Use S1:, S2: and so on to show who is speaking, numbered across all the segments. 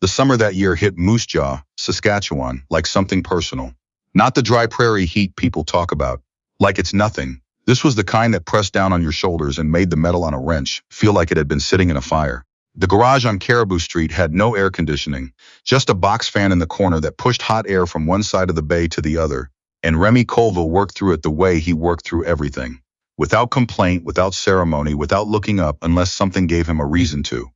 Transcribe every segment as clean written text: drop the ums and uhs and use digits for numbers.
S1: The summer that year hit Moose Jaw, Saskatchewan, like something personal. Not the dry prairie heat people talk about. Like it's nothing. This was the kind that pressed down on your shoulders and made the metal on a wrench feel like it had been sitting in a fire. The garage on Caribou Street had no air conditioning, just a box fan in the corner that pushed hot air from one side of the bay to the other, and Remy Colville worked through it the way he worked through everything. Without complaint, without ceremony, without looking up unless something gave him a reason to.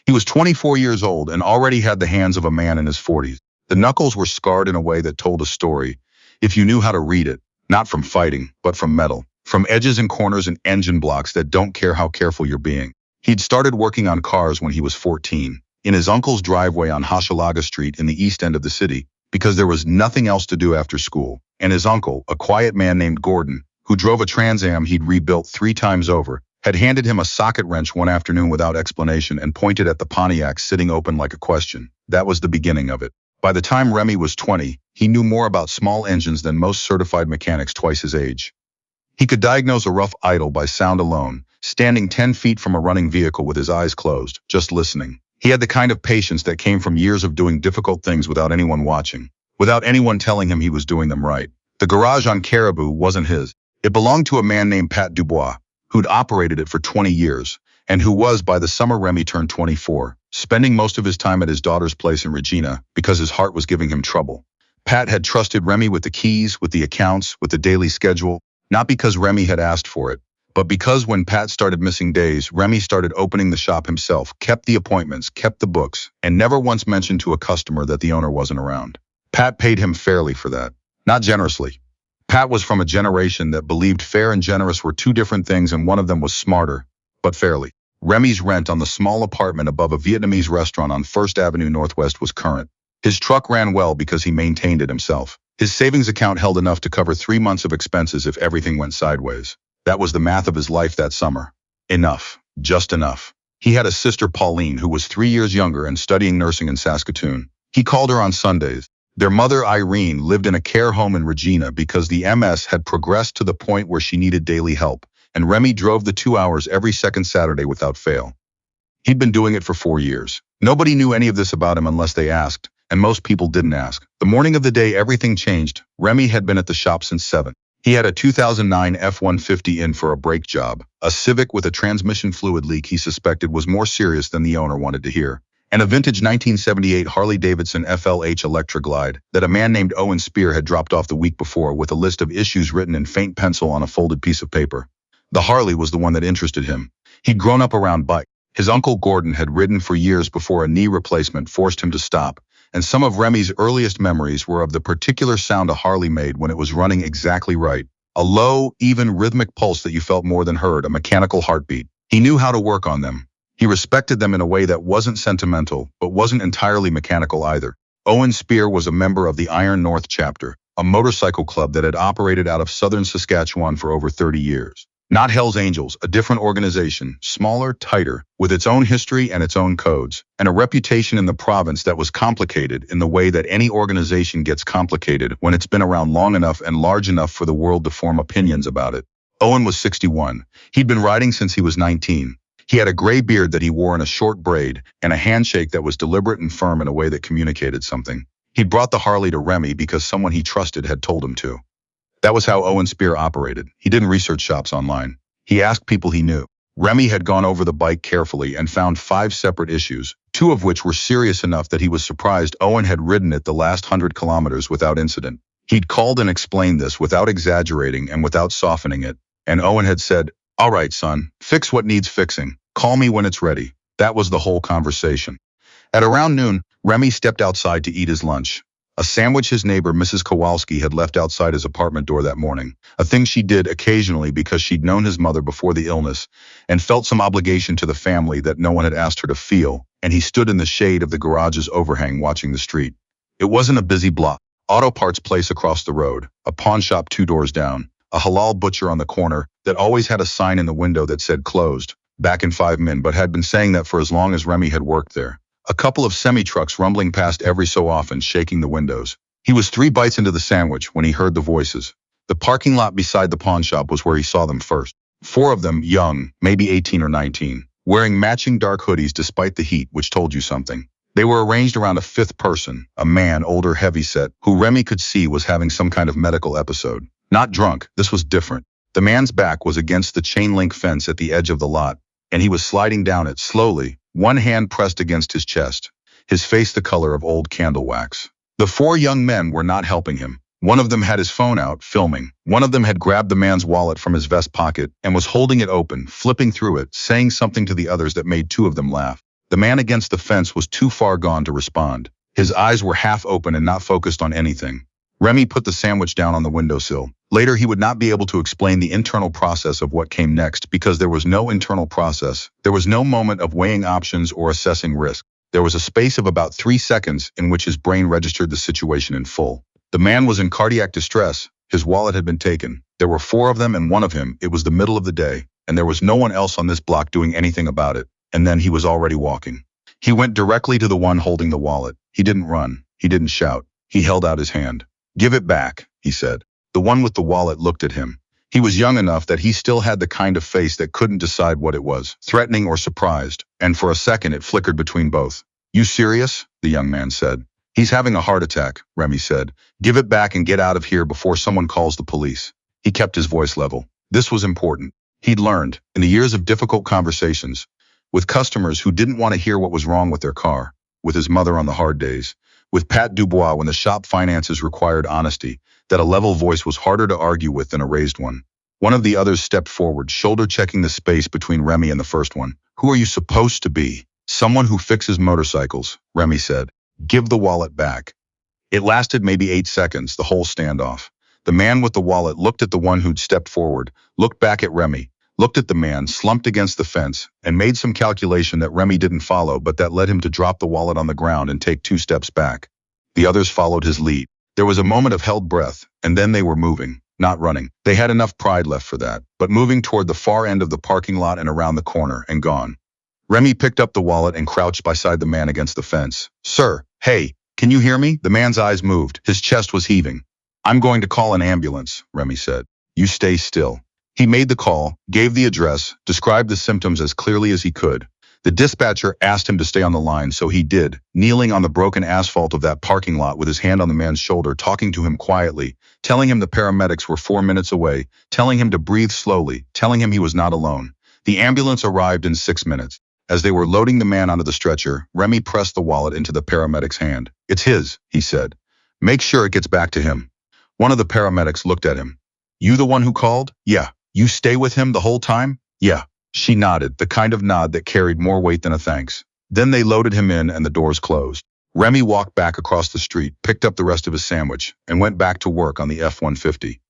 S1: He was 24 years old and already had the hands of a man in his 40s. The knuckles were scarred in a way that told a story, if you knew how to read it, not from fighting, but from metal, from edges and corners and engine blocks that don't care how careful you're being. He'd started working on cars when he was 14, in his uncle's driveway on Hochelaga Street in the east end of the city, because there was nothing else to do after school, and his uncle, a quiet man named Gordon, who drove a Trans Am he'd rebuilt 3 times over, had handed him a socket wrench one afternoon without explanation and pointed at the Pontiac sitting open like a question. That was the beginning of it. By the time Remy was 20, he knew more about small engines than most certified mechanics twice his age. He could diagnose a rough idle by sound alone, standing 10 feet from a running vehicle with his eyes closed, just listening. He had the kind of patience that came from years of doing difficult things without anyone watching, without anyone telling him he was doing them right. The garage on Caribou wasn't his. It belonged to a man named Pat Dubois, who'd operated it for 20 years, and who was, by the summer Remy turned 24, spending most of his time at his daughter's place in Regina because his heart was giving him trouble. Pat had trusted Remy with the keys, with the accounts, with the daily schedule, not because Remy had asked for it, but because when Pat started missing days, Remy started opening the shop himself, kept the appointments, kept the books, and never once mentioned to a customer that the owner wasn't around. Pat paid him fairly for that, not generously. Pat was from a generation that believed fair and generous were 2 different things, and one of them was smarter, but fairly. Remy's rent on the small apartment above a Vietnamese restaurant on 1st Avenue Northwest was current. His truck ran well because he maintained it himself. His savings account held enough to cover 3 months of expenses if everything went sideways. That was the math of his life that summer. Enough. Just enough. He had a sister, Pauline, who was 3 years younger and studying nursing in Saskatoon. He called her on Sundays. Their mother, Irene, lived in a care home in Regina because the MS had progressed to the point where she needed daily help, and Remy drove the 2 hours every second Saturday without fail. He'd been doing it for 4 years. Nobody knew any of this about him unless they asked, and most people didn't ask. The morning of the day everything changed, Remy had been at the shop since 7. He had a 2009 F-150 in for a brake job, a Civic with a transmission fluid leak he suspected was more serious than the owner wanted to hear, and a vintage 1978 Harley-Davidson FLH Electra Glide that a man named Owen Spear had dropped off the week before with a list of issues written in faint pencil on a folded piece of paper. The Harley was the one that interested him. He'd grown up around bikes. His uncle Gordon had ridden for years before a knee replacement forced him to stop, and some of Remy's earliest memories were of the particular sound a Harley made when it was running exactly right. A low, even rhythmic pulse that you felt more than heard, a mechanical heartbeat. He knew how to work on them. He respected them in a way that wasn't sentimental, but wasn't entirely mechanical either. Owen Spear was a member of the Iron North chapter, a motorcycle club that had operated out of southern Saskatchewan for over 30 years. Not Hell's Angels, a different organization, smaller, tighter, with its own history and its own codes, and a reputation in the province that was complicated in the way that any organization gets complicated when it's been around long enough and large enough for the world to form opinions about it. Owen was 61. He'd been riding since he was 19. He had a gray beard that he wore in a short braid and a handshake that was deliberate and firm in a way that communicated something. He'd brought the Harley to Remy because someone he trusted had told him to. That was how Owen Spear operated. He didn't research shops online. He asked people he knew. Remy had gone over the bike carefully and found 5 separate issues, 2 of which were serious enough that he was surprised Owen had ridden it the last 100 kilometers without incident. He'd called and explained this without exaggerating and without softening it, and Owen had said, "All right, son, fix what needs fixing. Call me when it's ready." That was the whole conversation. At around noon, Remy stepped outside to eat his lunch. A sandwich his neighbor, Mrs. Kowalski, had left outside his apartment door that morning, a thing she did occasionally because she'd known his mother before the illness and felt some obligation to the family that no one had asked her to feel, and he stood in the shade of the garage's overhang watching the street. It wasn't a busy block. Auto parts place across the road, a pawn shop 2 doors down, a halal butcher on the corner that always had a sign in the window that said closed, back in 5 min, but had been saying that for as long as Remy had worked there. A couple of semi-trucks rumbling past every so often, shaking the windows. He was 3 bites into the sandwich when he heard the voices. The parking lot beside the pawn shop was where he saw them first. 4 of them, young, maybe 18 or 19, wearing matching dark hoodies despite the heat, which told you something. They were arranged around a fifth person, a man, older, heavyset, who Remy could see was having some kind of medical episode. Not drunk, this was different. The man's back was against the chain-link fence at the edge of the lot, and he was sliding down it slowly, one hand pressed against his chest, his face the color of old candle wax. The four young men were not helping him. One of them had his phone out, filming. One of them had grabbed the man's wallet from his vest pocket and was holding it open, flipping through it, saying something to the others that made two of them laugh. The man against the fence was too far gone to respond. His eyes were half open and not focused on anything. Remy put the sandwich down on the windowsill. Later, he would not be able to explain the internal process of what came next because there was no internal process. There was no moment of weighing options or assessing risk. There was a space of about 3 seconds in which his brain registered the situation in full. The man was in cardiac distress. His wallet had been taken. There were 4 of them and one of him. It was the middle of the day, and there was no one else on this block doing anything about it. And then he was already walking. He went directly to the one holding the wallet. He didn't run. He didn't shout. He held out his hand. "Give it back," he said. The one with the wallet looked at him. He was young enough that he still had the kind of face that couldn't decide what it was, threatening or surprised, and for a second it flickered between both. "You serious?" the young man said. "He's having a heart attack," Remy said. "Give it back and get out of here before someone calls the police." He kept his voice level. This was important. He'd learned, in the years of difficult conversations, with customers who didn't want to hear what was wrong with their car, with his mother on the hard days, with Pat Dubois when the shop finances required honesty, that a level voice was harder to argue with than a raised one. One of the others stepped forward, shoulder-checking the space between Remy and the first one. "Who are you supposed to be?" "Someone who fixes motorcycles," Remy said. "Give the wallet back." It lasted maybe 8 seconds, the whole standoff. The man with the wallet looked at the one who'd stepped forward, looked back at Remy, looked at the man, slumped against the fence, and made some calculation that Remy didn't follow but that led him to drop the wallet on the ground and take 2 steps back. The others followed his lead. There was a moment of held breath, and then they were moving, not running. They had enough pride left for that, but moving toward the far end of the parking lot and around the corner, and gone. Remy picked up the wallet and crouched beside the man against the fence. "Sir, hey, can you hear me?" The man's eyes moved. His chest was heaving. "I'm going to call an ambulance," Remy said. "You stay still." He made the call, gave the address, described the symptoms as clearly as he could. The dispatcher asked him to stay on the line, so he did, kneeling on the broken asphalt of that parking lot with his hand on the man's shoulder, talking to him quietly, telling him the paramedics were 4 minutes away, telling him to breathe slowly, telling him he was not alone. The ambulance arrived in 6 minutes. As they were loading the man onto the stretcher, Remy pressed the wallet into the paramedic's hand. "It's his," he said. "Make sure it gets back to him." One of the paramedics looked at him. "You the one who called?" "Yeah." "You stay with him the whole time?" "Yeah." She nodded, the kind of nod that carried more weight than a thanks. Then they loaded him in and the doors closed. Remy walked back across the street, picked up the rest of his sandwich, and went back to work on the F-150.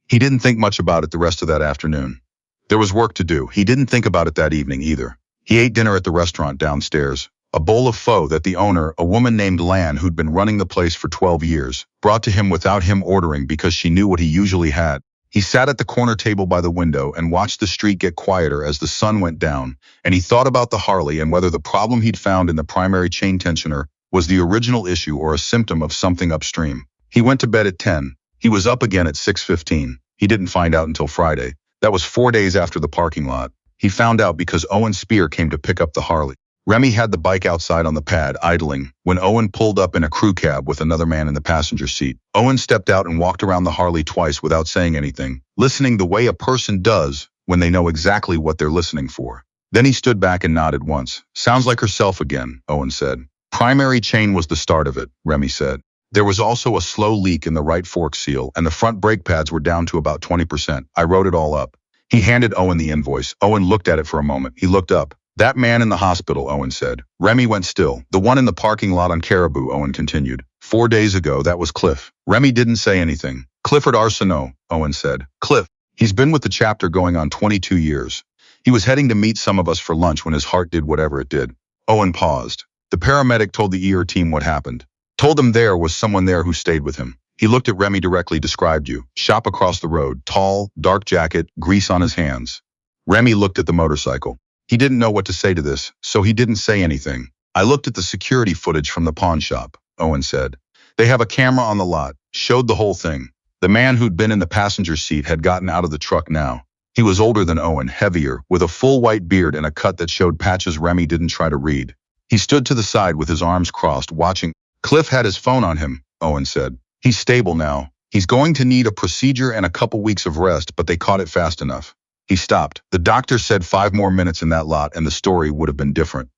S1: He didn't think much about it the rest of that afternoon. There was work to do. He didn't think about it that evening either. He ate dinner at the restaurant downstairs. A bowl of pho that the owner, a woman named Lan who'd been running the place for 12 years, brought to him without him ordering because she knew what he usually had. He sat at the corner table by the window and watched the street get quieter as the sun went down, and he thought about the Harley and whether the problem he'd found in the primary chain tensioner was the original issue or a symptom of something upstream. He went to bed at 10. He was up again at 6:15. He didn't find out until Friday. That was 4 days after the parking lot. He found out because Owen Spear came to pick up the Harley. Remy had the bike outside on the pad, idling, when Owen pulled up in a crew cab with another man in the passenger seat. Owen stepped out and walked around the Harley twice without saying anything, listening the way a person does when they know exactly what they're listening for. Then he stood back and nodded once. "Sounds like herself again," Owen said. "Primary chain was the start of it," Remy said. "There was also a slow leak in the right fork seal, and the front brake pads were down to about 20%. I wrote it all up." He handed Owen the invoice. Owen looked at it for a moment. He looked up. "That man in the hospital," Owen said. Remy went still. "The one in the parking lot on Caribou," Owen continued. 4 days ago, that was Cliff." Remy didn't say anything. "Clifford Arsenault," Owen said. "Cliff. He's been with the chapter going on 22 years. He was heading to meet some of us for lunch when his heart did whatever it did." Owen paused. The paramedic told the ER team what happened. Told them there was someone there who stayed with him. He looked at Remy directly, described you. Shop across the road, tall, dark jacket, grease on his hands. Remy looked at the motorcycle. He didn't know what to say to this, so he didn't say anything. "I looked at the security footage from the pawn shop," Owen said. "They have a camera on the lot, showed the whole thing. The man who'd been in the passenger seat had gotten out of the truck now. He was older than Owen, heavier, with a full white beard and a cut that showed patches Remy didn't try to read. He stood to the side with his arms crossed, watching. Cliff had his phone on him, Owen said. He's stable now. He's going to need a procedure and a couple weeks of rest, but they caught it fast enough. He stopped. The doctor said 5 more minutes in that lot and the story would have been different.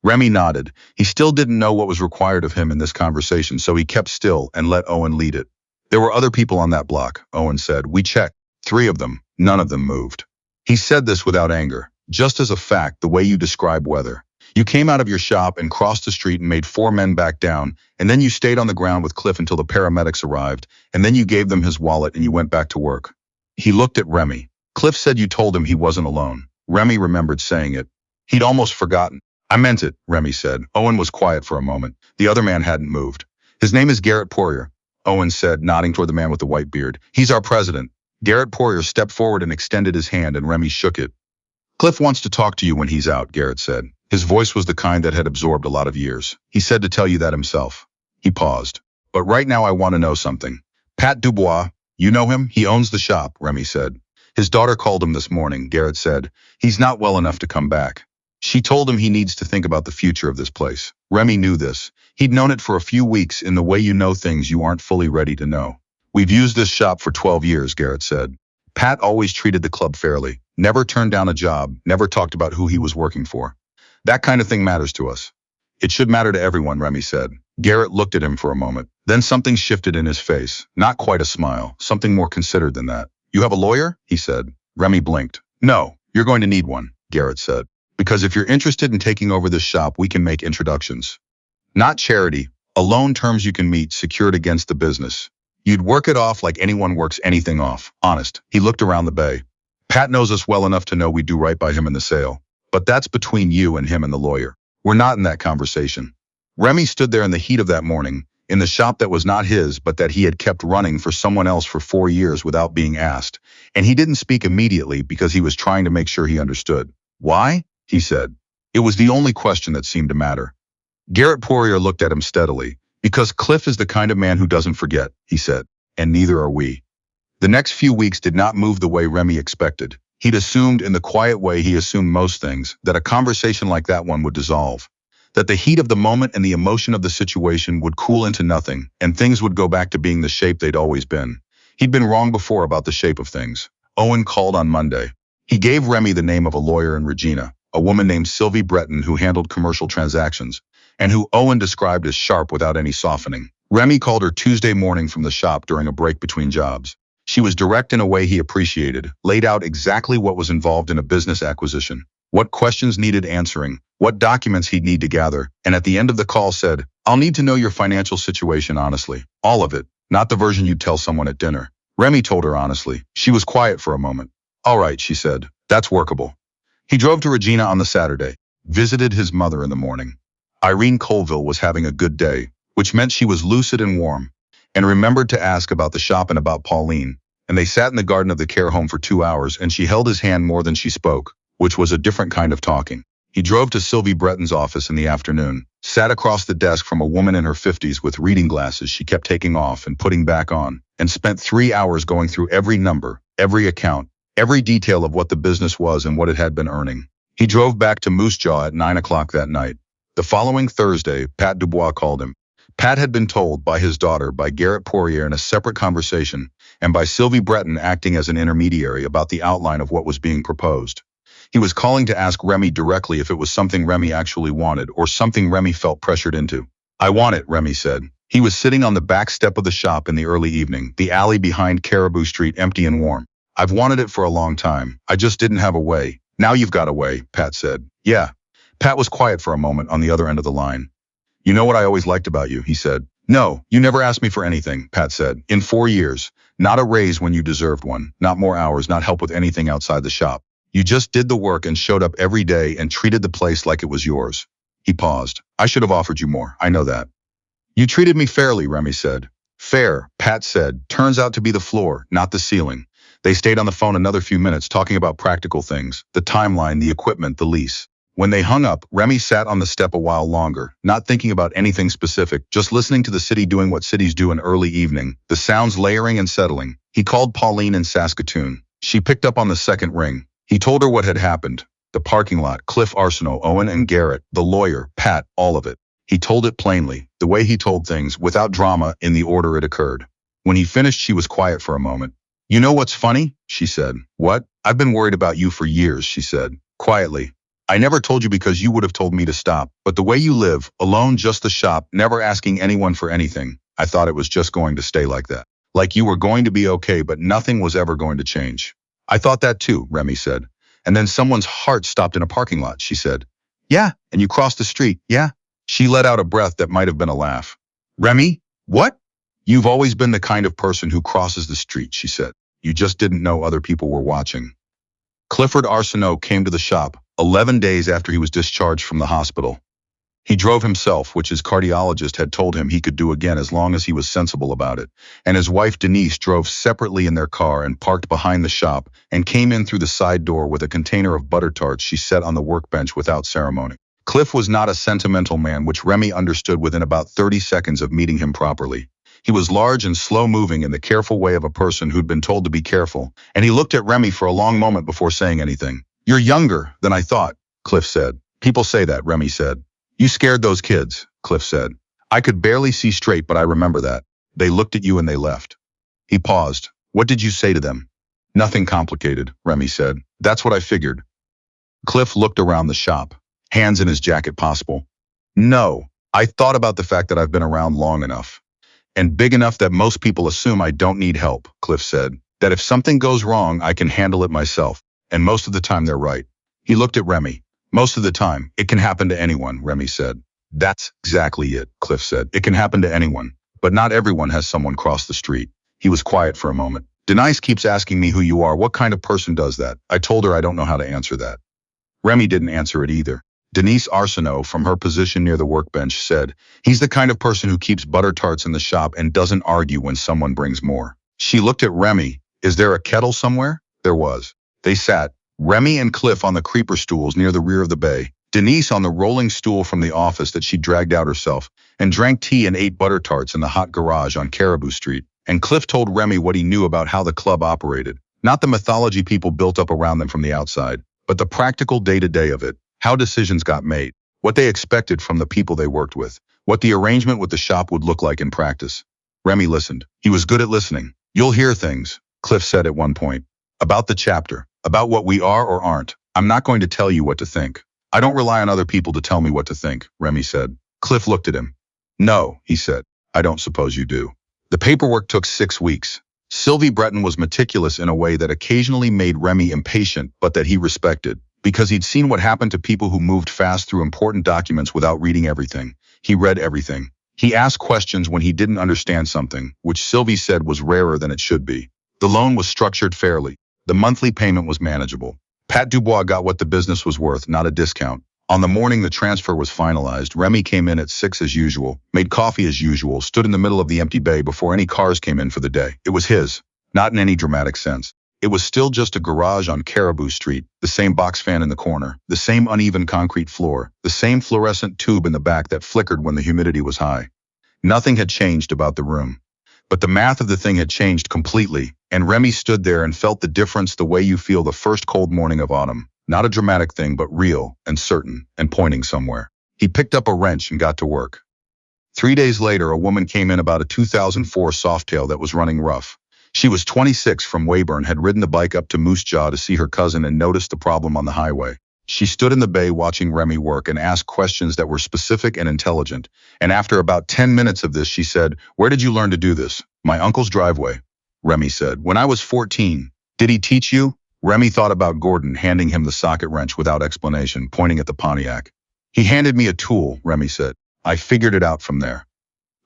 S1: Remy nodded. He still didn't know what was required of him in this conversation, so he kept still and let Owen lead it. There were other people on that block, Owen said. We checked. 3 of them. None of them moved. He said this without anger, just as a fact, the way you describe weather. You came out of your shop and crossed the street and made 4 men back down, and then you stayed on the ground with Cliff until the paramedics arrived, and then you gave them his wallet and you went back to work. He looked at Remy. Cliff said you told him he wasn't alone. Remy remembered saying it. He'd almost forgotten. I meant it, Remy said. Owen was quiet for a moment. The other man hadn't moved. His name is Garrett Poirier, Owen said, nodding toward the man with the white beard. He's our president. Garrett Poirier stepped forward and extended his hand, and Remy shook it. Cliff wants to talk to you when he's out, Garrett said. His voice was the kind that had absorbed a lot of years. He said to tell you that himself. He paused. But right now I want to know something. Pat Dubois, you know him? He owns the shop, Remy said. His daughter called him this morning, Garrett said. He's not well enough to come back. She told him he needs to think about the future of this place. Remy knew this. He'd known it for a few weeks in the way you know things you aren't fully ready to know. We've used this shop for 12 years, Garrett said. Pat always treated the club fairly, never turned down a job, never talked about who he was working for. That kind of thing matters to us. It should matter to everyone, Remy said. Garrett looked at him for a moment. Then something shifted in his face. Not quite a smile, something more considered than that. You have a lawyer? He said. Remy blinked. No, you're going to need one, Garrett said. Because if you're interested in taking over this shop, we can make introductions. Not charity, alone terms you can meet secured against the business. You'd work it off like anyone works anything off, honest. He looked around the bay. Pat knows us well enough to know we do right by him in the sale. But that's between you and him and the lawyer. We're not in that conversation. Remy stood there in the heat of that morning, in the shop that was not his, but that he had kept running for someone else for 4 years without being asked. And he didn't speak immediately because he was trying to make sure he understood. Why? He said. It was the only question that seemed to matter. Garrett Poirier looked at him steadily. Because Cliff is the kind of man who doesn't forget, he said, and neither are we. The next few weeks did not move the way Remy expected. He'd assumed, in the quiet way he assumed most things, that a conversation like that one would dissolve, that the heat of the moment and the emotion of the situation would cool into nothing, and things would go back to being the shape they'd always been. He'd been wrong before about the shape of things. Owen called on Monday. He gave Remy the name of a lawyer in Regina, a woman named Sylvie Breton who handled commercial transactions, and who Owen described as sharp without any softening. Remy called her Tuesday morning from the shop during a break between jobs. She was direct in a way he appreciated, laid out exactly what was involved in a business acquisition, what questions needed answering, what documents he'd need to gather, and at the end of the call said, I'll need to know your financial situation honestly. All of it, not the version you'd tell someone at dinner. Remy told her honestly. She was quiet for a moment. All right, she said. That's workable. He drove to Regina on the Saturday, visited his mother in the morning. Remy Colville was having a good day, which meant she was lucid and warm, and remembered to ask about the shop and about Pauline, and they sat in the garden of the care home for 2 hours, and she held his hand more than she spoke, which was a different kind of talking. He drove to Sylvie Breton's office in the afternoon, sat across the desk from a woman in her 50s with reading glasses she kept taking off and putting back on, and spent 3 hours going through every number, every account, every detail of what the business was and what it had been earning. He drove back to Moose Jaw at 9 o'clock that night. The following Thursday, Pat Dubois called him. Pat had been told by his daughter, by Garrett Poirier in a separate conversation, and by Sylvie Breton acting as an intermediary about the outline of what was being proposed. He was calling to ask Remy directly if it was something Remy actually wanted or something Remy felt pressured into. I want it, Remy said. He was sitting on the back step of the shop in the early evening, the alley behind Caribou Street empty and warm. I've wanted it for a long time. I just didn't have a way. Now you've got a way, Pat said. Yeah. Pat was quiet for a moment on the other end of the line. You know what I always liked about you, he said. No, you never asked me for anything, Pat said. In 4 years. Not a raise when you deserved one. Not more hours, not help with anything outside the shop. You just did the work and showed up every day and treated the place like it was yours. He paused. I should have offered you more. I know that. You treated me fairly, Remy said. Fair, Pat said. Turns out to be the floor, not the ceiling. They stayed on the phone another few minutes talking about practical things, the timeline, the equipment, the lease. When they hung up, Remy sat on the step a while longer, not thinking about anything specific, just listening to the city doing what cities do in early evening, the sounds layering and settling. He called Pauline in Saskatchewan. She picked up on the second ring. He told her what had happened. The parking lot, Cliff Arsenault, Owen and Garrett, the lawyer, Pat, all of it. He told it plainly, the way he told things, without drama, in the order it occurred. When he finished, she was quiet for a moment. You know what's funny? She said. What? I've been worried about you for years, she said, quietly. I never told you because you would have told me to stop, but the way you live, alone, just the shop, never asking anyone for anything, I thought it was just going to stay like that. Like you were going to be okay, but nothing was ever going to change. I thought that too, Remy said. And then someone's heart stopped in a parking lot, she said. Yeah, and you crossed the street, yeah? She let out a breath that might have been a laugh. Remy? What? You've always been the kind of person who crosses the street, she said. You just didn't know other people were watching. Clifford Arsenault came to the shop 11 days after he was discharged from the hospital. He drove himself, which his cardiologist had told him he could do again as long as he was sensible about it, and his wife Denise drove separately in their car and parked behind the shop and came in through the side door with a container of butter tarts she set on the workbench without ceremony. Cliff was not a sentimental man, which Remy understood within about 30 seconds of meeting him properly. He was large and slow-moving in the careful way of a person who'd been told to be careful, and he looked at Remy for a long moment before saying anything. You're younger than I thought, Cliff said. People say that, Remy said. You scared those kids, Cliff said. I could barely see straight, but I remember that. They looked at you and they left. He paused. What did you say to them? Nothing complicated, Remy said. That's what I figured. Cliff looked around the shop, hands in his jacket possible. No, I thought about the fact that I've been around long enough. And big enough that most people assume I don't need help, Cliff said. That if something goes wrong, I can handle it myself. And most of the time they're right. He looked at Remy. Most of the time, it can happen to anyone, Remy said. That's exactly it, Cliff said. It can happen to anyone. But not everyone has someone cross the street. He was quiet for a moment. Denise keeps asking me who you are. What kind of person does that? I told her I don't know how to answer that. Remy didn't answer it either. Denise Arsenault, from her position near the workbench, said, he's the kind of person who keeps butter tarts in the shop and doesn't argue when someone brings more. She looked at Remy. Is there a kettle somewhere? There was. They sat, Remy and Cliff on the creeper stools near the rear of the bay, Denise on the rolling stool from the office that she dragged out herself, and drank tea and ate butter tarts in the hot garage on Caribou Street. And Cliff told Remy what he knew about how the club operated, not the mythology people built up around them from the outside, but the practical day-to-day of it, how decisions got made, what they expected from the people they worked with, what the arrangement with the shop would look like in practice. Remy listened. He was good at listening. You'll hear things, Cliff said at one point, about the chapter, about what we are or aren't. I'm not going to tell you what to think. I don't rely on other people to tell me what to think, Remy said. Cliff looked at him. No, he said. I don't suppose you do. The paperwork took 6 weeks. Sylvie Breton was meticulous in a way that occasionally made Remy impatient, but that he respected. Because he'd seen what happened to people who moved fast through important documents without reading everything. He read everything. He asked questions when he didn't understand something, which Sylvie said was rarer than it should be. The loan was structured fairly. The monthly payment was manageable. Pat Dubois got what the business was worth, not a discount. On the morning the transfer was finalized, Remy came in at 6 as usual, made coffee as usual, stood in the middle of the empty bay before any cars came in for the day. It was his, not in any dramatic sense. It was still just a garage on Caribou Street, the same box fan in the corner, the same uneven concrete floor, the same fluorescent tube in the back that flickered when the humidity was high. Nothing had changed about the room. But the math of the thing had changed completely, and Remy stood there and felt the difference the way you feel the first cold morning of autumn. Not a dramatic thing, but real and certain and pointing somewhere. He picked up a wrench and got to work. 3 days later, a woman came in about a 2004 Softail that was running rough. She was 26 from Weyburn, had ridden the bike up to Moose Jaw to see her cousin and noticed the problem on the highway. She stood in the bay watching Remy work and asked questions that were specific and intelligent. And after about 10 minutes of this, she said, "Where did you learn to do this?" "My uncle's driveway," Remy said. "When I was 14. Did he teach you?" Remy thought about Gordon handing him the socket wrench without explanation, pointing at the Pontiac. "He handed me a tool," Remy said. "I figured it out from there."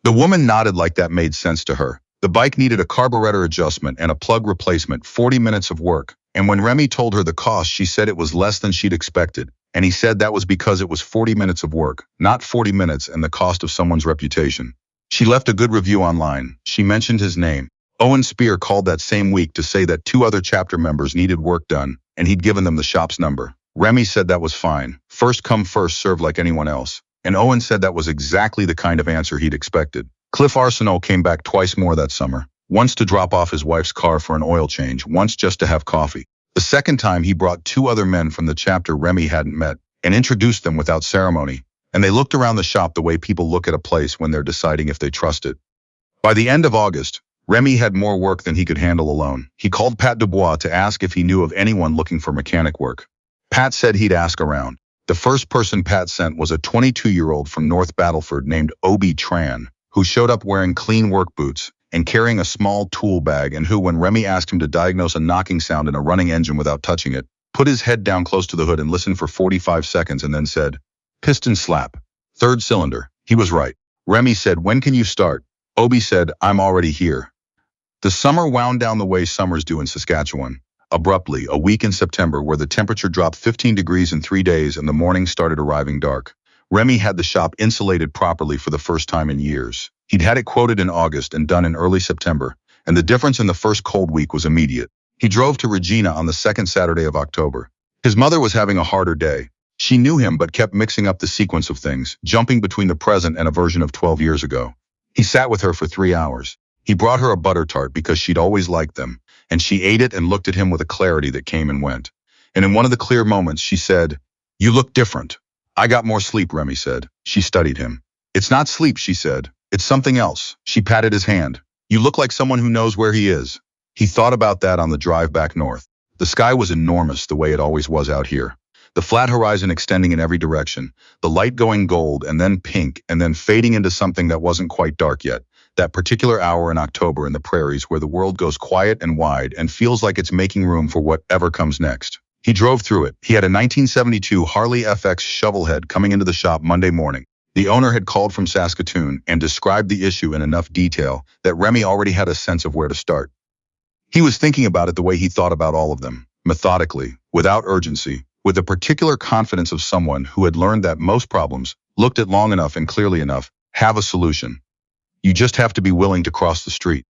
S1: The woman nodded like that made sense to her. The bike needed a carburetor adjustment and a plug replacement, 40 minutes of work. And when Remy told her the cost, she said it was less than she'd expected. And he said that was because it was 40 minutes of work, not 40 minutes and the cost of someone's reputation. She left a good review online. She mentioned his name. Owen Spear called that same week to say that 2 other chapter members needed work done, and he'd given them the shop's number. Remy said that was fine. First come, first served like anyone else. And Owen said that was exactly the kind of answer he'd expected. Cliff Arsenault came back twice more that summer. Once to drop off his wife's car for an oil change, once just to have coffee. The second time he brought two other men from the chapter Remy hadn't met and introduced them without ceremony, and they looked around the shop the way people look at a place when they're deciding if they trust it. By the end of August, Remy had more work than he could handle alone. He called Pat Dubois to ask if he knew of anyone looking for mechanic work. Pat said he'd ask around. The first person Pat sent was a 22-year-old from North Battleford named Obi Tran, who showed up wearing clean work boots and carrying a small tool bag, and who, when Remy asked him to diagnose a knocking sound in a running engine without touching it, put his head down close to the hood and listened for 45 seconds and then said, "Piston slap. Third cylinder." He was right. Remy said, "When can you start?" Obi said, "I'm already here." The summer wound down the way summers do in Saskatchewan. Abruptly, a week in September where the temperature dropped 15 degrees in 3 days and the morning started arriving dark. Remy had the shop insulated properly for the first time in years. He'd had it quoted in August and done in early September, and the difference in the first cold week was immediate. He drove to Regina on the second Saturday of October. His mother was having a harder day. She knew him but kept mixing up the sequence of things, jumping between the present and a version of 12 years ago. He sat with her for 3 hours. He brought her a butter tart because she'd always liked them, and she ate it and looked at him with a clarity that came and went. And in one of the clear moments, she said, "You look different." "I got more sleep," Remy said. She studied him. "It's not sleep," she said. "It's something else." She patted his hand. "You look like someone who knows where he is." He thought about that on the drive back north. The sky was enormous the way it always was out here. The flat horizon extending in every direction, the light going gold and then pink and then fading into something that wasn't quite dark yet. That particular hour in October in the prairies where the world goes quiet and wide and feels like it's making room for whatever comes next. He drove through it. He had a 1972 Harley FX Shovelhead coming into the shop Monday morning. The owner had called from Saskatoon and described the issue in enough detail that Remy already had a sense of where to start. He was thinking about it the way he thought about all of them, methodically, without urgency, with the particular confidence of someone who had learned that most problems, looked at long enough and clearly enough, have a solution. You just have to be willing to cross the street.